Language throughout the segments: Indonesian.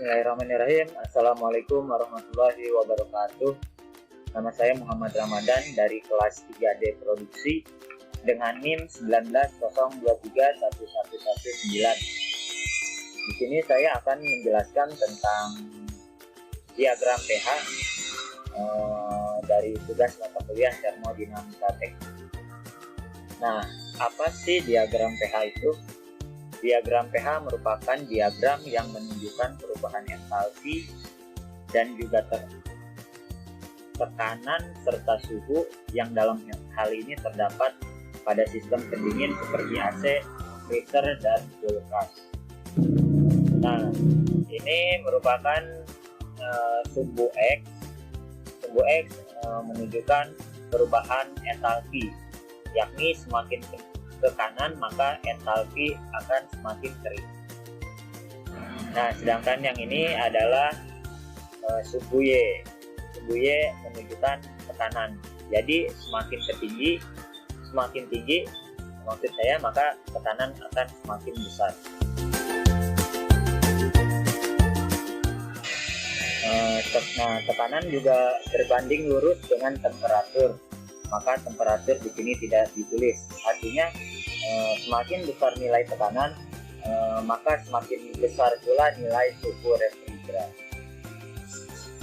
Bismillahirrahmanirrahim. Assalamualaikum warahmatullahi wabarakatuh. Nama saya Muhammad Ramadan dari kelas 3D Produksi dengan NIM 190231119. Di sini saya akan menjelaskan tentang diagram pH dari tugas mata kuliah termodinamika teknik. Nah, apa sih diagram pH itu? Diagram pH merupakan diagram yang menunjukkan perubahan entalpi dan juga tekanan serta suhu yang dalam hal ini terdapat pada sistem pendingin seperti AC, freezer, dan kulkas. Nah, ini merupakan sumbu X. Sumbu X menunjukkan perubahan entalpi, yakni semakin ke kanan maka entalpi akan semakin kering. Nah, sedangkan yang ini adalah sumbu Y. Sumbu Y menunjukkan tekanan. Jadi semakin tinggi maksud saya, maka tekanan akan semakin besar. Nah, tekanan juga berbanding lurus dengan temperatur. Maka temperatur di sini tidak ditulis. Artinya semakin besar nilai tekanan, maka semakin besar pula nilai suhu refrigeran.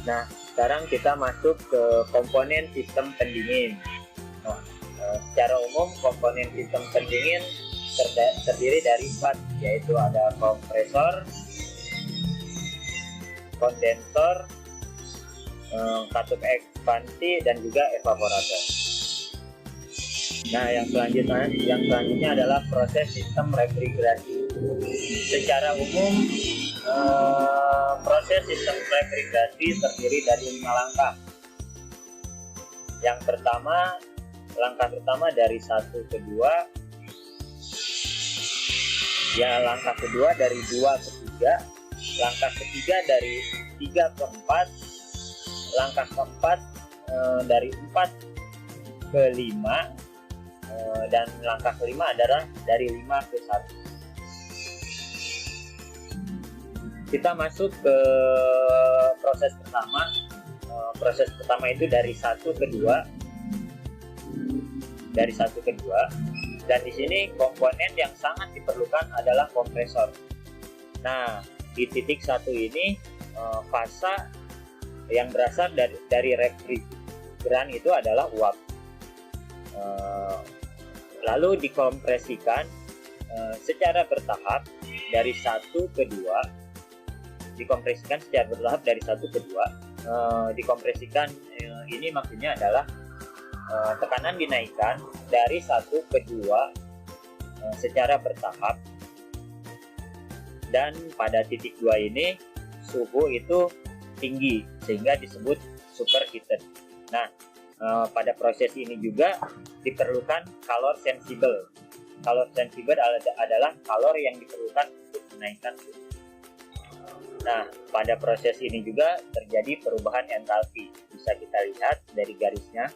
Nah, sekarang kita masuk ke komponen sistem pendingin. Nah, secara umum komponen sistem pendingin terdiri dari 4, yaitu ada kompresor, kondensor, katup ekspansi, dan juga evaporator. Nah, yang selanjutnya adalah proses sistem refrigerasi. Secara umum, proses sistem refrigerasi terdiri dari 5 langkah. Yang pertama, langkah pertama dari 1 ke 2. Ya, langkah kedua dari 2 ke 3. Langkah ketiga dari 3 ke 4. Langkah keempat dari 4 ke 5. Dan langkah kelima adalah dari 5 ke 1. Kita masuk ke proses pertama. Proses pertama itu dari 1 ke 2. Dari 1 ke 2. Dan di sini komponen yang sangat diperlukan adalah kompresor. Nah, di titik 1 ini fase yang berasal dari refrigeran itu adalah uap. Lalu dikompresikan secara bertahap dari 1 ke 2. Dikompresikan secara bertahap dari 1 ke 2. Dikompresikan ini maksudnya adalah tekanan dinaikkan dari 1 ke 2 secara bertahap, dan pada titik 2 ini suhu itu tinggi sehingga disebut superheated. Nah, pada proses ini juga diperlukan calor sensible. Calor sensible adalah kalor yang diperlukan untuk menaikkan suhu. Nah, pada proses ini juga terjadi perubahan entalpi. Bisa kita lihat dari garisnya,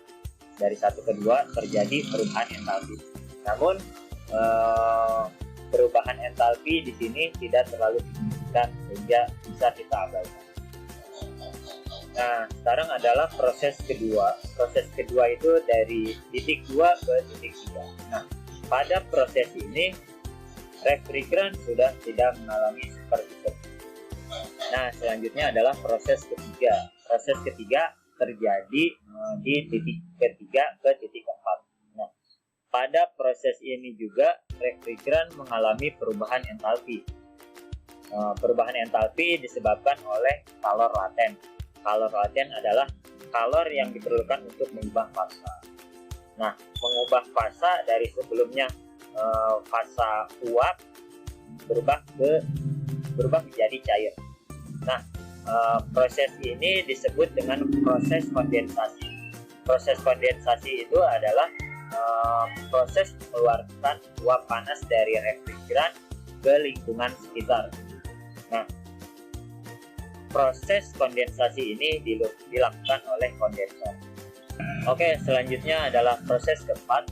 dari 1 ke 2 terjadi perubahan entalpi. Namun perubahan entalpi di sini tidak terlalu signifikan sehingga bisa kita abaikan. Nah, sekarang adalah proses kedua. Proses kedua itu dari titik 2 ke titik 3. Nah, pada proses ini refrigeran sudah tidak mengalami superheated. Nah, selanjutnya adalah proses ketiga. Proses ketiga terjadi di titik ketiga ke titik 4. Nah, pada proses ini juga refrigeran mengalami perubahan entalpi. Perubahan entalpi disebabkan oleh kalor laten. Kalor laten adalah kalor yang diperlukan untuk mengubah fasa. Nah, mengubah fasa dari sebelumnya fasa uap berubah menjadi cair. Nah, proses ini disebut dengan proses kondensasi. Proses kondensasi itu adalah proses mengeluarkan uap panas dari refrigeran ke lingkungan sekitar. Nah, proses kondensasi ini dilakukan oleh kondensor. Oke, selanjutnya adalah proses keempat.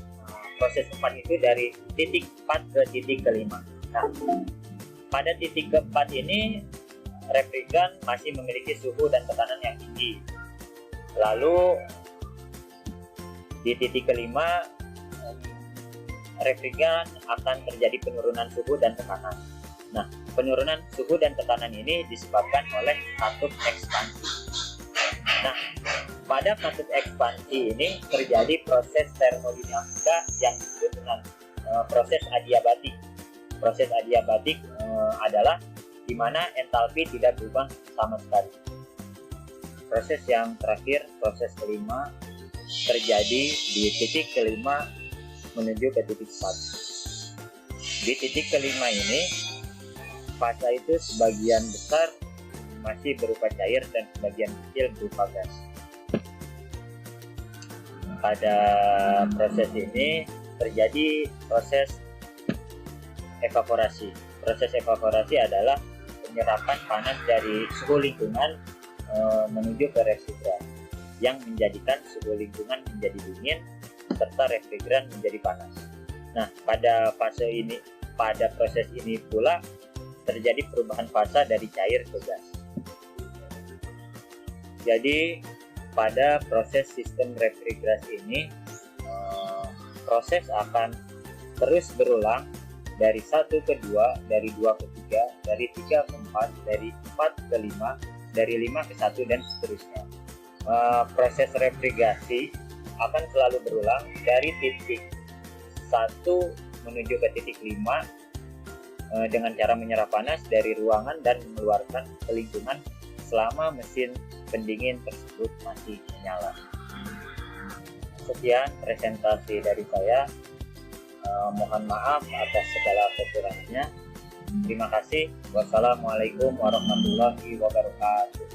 Proses keempat itu dari titik 4 ke titik kelima. Nah, pada titik keempat ini refrigeran masih memiliki suhu dan tekanan yang tinggi. Lalu di titik kelima, refrigeran akan terjadi penurunan suhu dan tekanan. Nah, penurunan suhu dan tekanan ini disebabkan oleh katup ekspansi. Nah, pada katup ekspansi ini terjadi proses termodinamika yang disebut dengan proses adiabatik. Proses adiabatik adalah di mana entalpi tidak berubah sama sekali. Proses yang terakhir, proses kelima, terjadi di titik kelima menuju ke titik 1. Di titik kelima ini, fasa itu sebagian besar masih berupa cair dan sebagian kecil berupa gas. Pada proses ini terjadi proses evaporasi. Proses evaporasi adalah penyerapan panas dari suhu lingkungan menuju ke refrigeran yang menjadikan suhu lingkungan menjadi dingin serta refrigeran menjadi panas. Nah, pada proses ini pula terjadi perubahan fasa dari cair ke gas. Jadi pada proses sistem refrigerasi ini proses akan terus berulang dari 1 ke 2, dari 2 ke 3, dari 3 ke 4, dari 4 ke 5, dari 5 ke 1 dan seterusnya. Proses refrigerasi akan selalu berulang dari titik 1 menuju ke titik 5 dengan cara menyerap panas dari ruangan dan mengeluarkan ke lingkungan selama mesin pendingin tersebut masih menyala. Sekian presentasi dari saya. Mohon maaf atas segala kekurangannya. Terima kasih. Wassalamualaikum warahmatullahi wabarakatuh.